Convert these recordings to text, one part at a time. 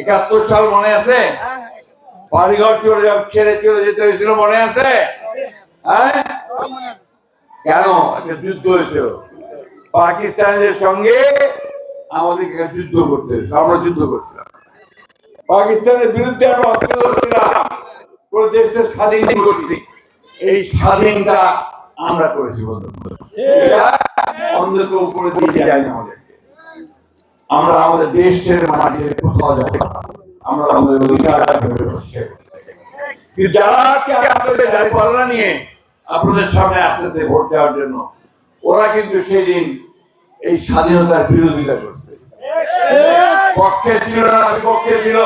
71 সাল মনে আছে? বাড়িঘর ছেড়ে চলে যেতে হয়েছিল, মনে আছে? হ্যাঁ, কেন? একটা যুদ্ধ হয়েছিল পাকিস্তানিদের সঙ্গে, আমাদেরকে যুদ্ধ করতে হয়েছিল, আমরা যুদ্ধ করছিলাম পাকিস্তানের বিরুদ্ধে। আমরা অস্ত্র ধরছিলাম, পুরো দেশটা স্বাধীন করছি। এই স্বাধীনটা আমরা করেছি বন্ধু, অন্ধকে উপরে দিয়ে যায়নি আমাদেরকে। আমরা আমাদের দেশ ছেড়ে মাটিতে কোথাও যাবো না, আমরা আমাদের অধিকার যারা আছে আপনাদের দাঁড়িপাল্লা নিয়ে আপনাদের সামনে আসতেছে ভোট দেওয়ার জন্য, ওরা কিন্তু সেদিন এই স্বাধীনতার বিরোধিতা করছে, পক্ষে ছিল না, বিপক্ষে ছিল।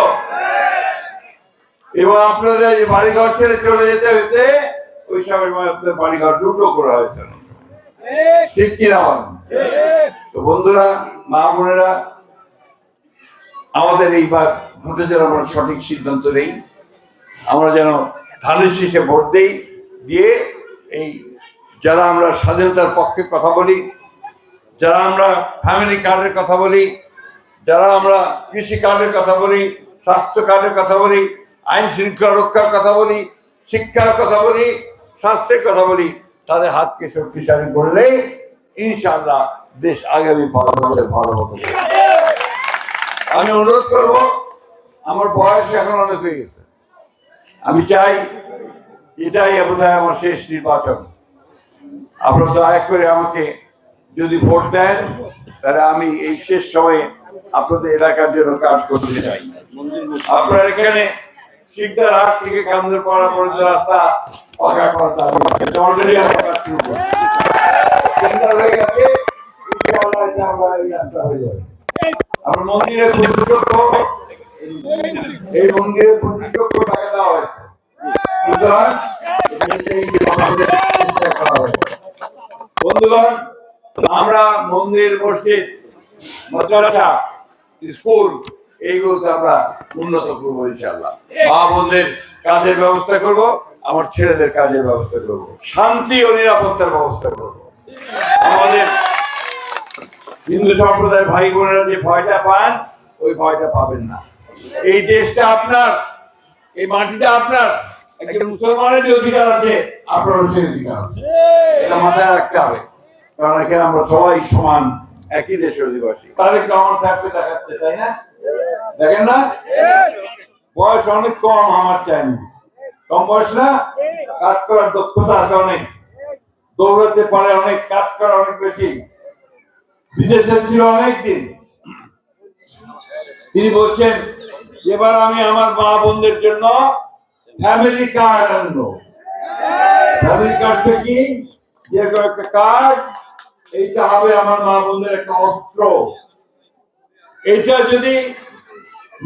এবং আপনাদের বাড়িঘর ছেড়ে চলে যেতে হয়েছে, ওই সময় আপনাদের বাড়িঘর দুটো করা হয়েছে, ঠিক কিনা বলেন? তো বন্ধুরা, মা বোনেরা, আমাদের এইবার ভোটে যেন আমরা সঠিক সিদ্ধান্ত নেই, আমরা যেন ধানের শীষে ভোট দেই, দিয়ে এই যারা আমরা স্বাধীনতার পক্ষে কথা বলি, যারা আমরা ফ্যামিলি কার্ডের কথা বলি, যারা আমরা কৃষি কার্ডের কথা বলি, স্বাস্থ্য কার্ডের কথা বলি, আইন শৃঙ্খলা রক্ষার কথা বলি, শিক্ষার কথা বলি, স্বাস্থ্যের কথা বলি, তাদের হাতকে শক্তিশালী করলেই ইনশাআল্লাহ দেশ আগামী ভালো হবে। আমি অনুরোধ করব, আমার বয়স এখন অনেক হয়ে গেছে, আমি চাই এটাই বোধহয় আমার শেষ নির্বাচন। আপনারা দয়া করে আমাকে যদি ভোট দেন, তাহলে আমি এই শেষ সময়ে আপনাদের এলাকার জন্য কাজ করতে চাই। আপনার এখানে শিকদার হাট থেকে কামদেরপাড়া পর্যন্ত রাস্তা পাকা করার দাবি আছে, অলরেডি আমরা কাজ শুরু করছি, হয়ে গেছে, ইনশাআল্লাহ এই রাস্তা হয়ে যাবে। আমার মন্দিরের প্রতিযোগ্য, এই মন্দিরের প্রতিযোগ্য টাকা দেওয়া হয়েছে, বন্ধুগণ। আমরা মন্দির, মসজিদ, মাদ্রাসা, স্কুল এইগুলোতে আমরা উন্নত করবো ইনশাআল্লাহ। মা বোনদের কাজের ব্যবস্থা করব, আমার ছেলেদের কাজের ব্যবস্থা করব, শান্তি ও নিরাপত্তার ব্যবস্থা করব। আমাদের হিন্দু সম্প্রদায়ের ভাই বোনেরা যে ভয়টা পান, ওই ভয়টা পাবেন না। এই দেশটা আপনার, এই মাটিটা আপনার, একজন মুসলমানের যে অধিকার আছে, আপনারও সেই অধিকার আছে, এটা মাথায় রাখতে হবে। কারণ এখানে আমরা সবাই সমান, একই দেশের অধিবাসী। তারেক রহমান সাহেবকে দেখাচ্ছে, তাই না? দেখেন না, বয়স অনেক কম, আমার চাইনি, কম বয়স না, কাজ করার দক্ষতা আছে অনেক, দৌড়াতে পারে অনেক, কাজ করা অনেক বেশি, বিদেশে ছিল অনেকদিন। তিনি বলছেন, এবার আমি আমার মা বোনদের জন্য ফ্যামিলি কার্ড আনবো। ফ্যামিলি কার্ডটা কি? যে একটা কার্ড, এইটা হবে আমার মা বোনদের একটা অস্ত্র। এইটা যদি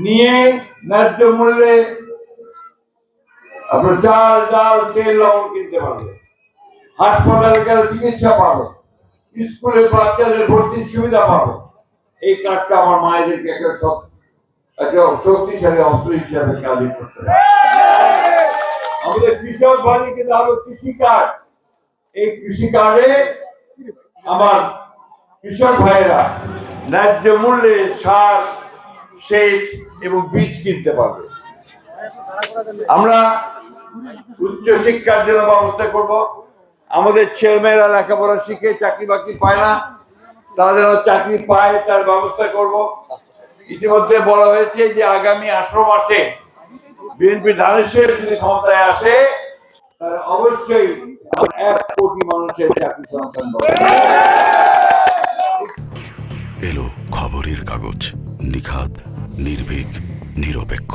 নিয়ে ন্যায্য মূল্যে আপনার চাল, ডাল, তেল, লবণ কিনতে পারবে, হাসপাতালে গেলে চিকিৎসা পাবে, স্কুলে বাচ্চাদের ভর্তির সুবিধা পাবে। এই কার্ডটা আমার মায়েদেরকে একটা শক্তিশালী অস্ত্র হিসাবে কাজ করতে হবে। আমাদের কৃষক ভাইকে হবে কৃষি কার্ড। এই কৃষি কার্ডে আমার কৃষক ভাইয়েরা ন্যায্য মূল্যে সার, সেচ এবং বীজ কিনতে পারবে। আমরা উচ্চ শিক্ষার জন্য ব্যবস্থা করব। আমাদের ছেলেমেয়েরা লেখাপড়া শিখে চাকরি বাকরি পায় না, তারা যেন চাকরি পায় তার ব্যবস্থা করব। ইতিমধ্যে বলা হয়েছে যে আগামী 18 মাসে বিএনপি ধানের শীষ যদি ক্ষমতায় আসে, তাহলে অবশ্যই 1 কোটি মানুষের চাকরি সংস্থান হবে। এলো খবরের কাগজ, নিখাদ, নির্ভীক, নিরপেক্ষ।